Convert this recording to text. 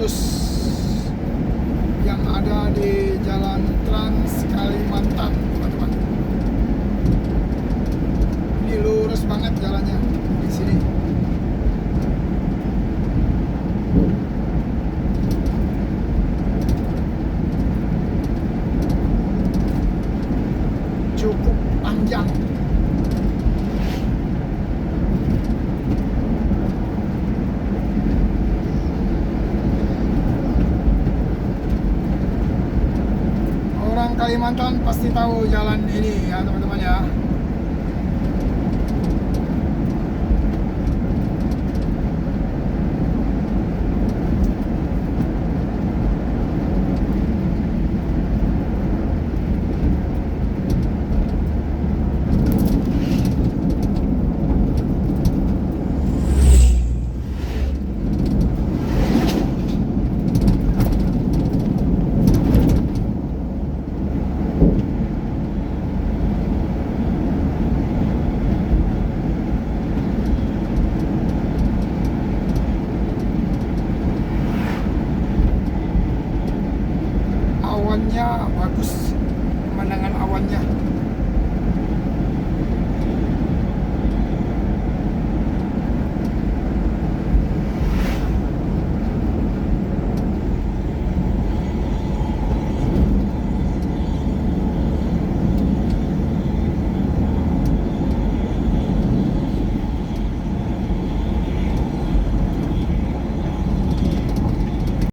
lurus yang ada di Jalan Trans Kalimantan, teman-teman. Ini lurus banget jalannya di sini. Cukup panjang. Orang Kalimantan pasti tahu jalan ini ya, teman-teman ya. Awannya bagus, pemandangan awannya.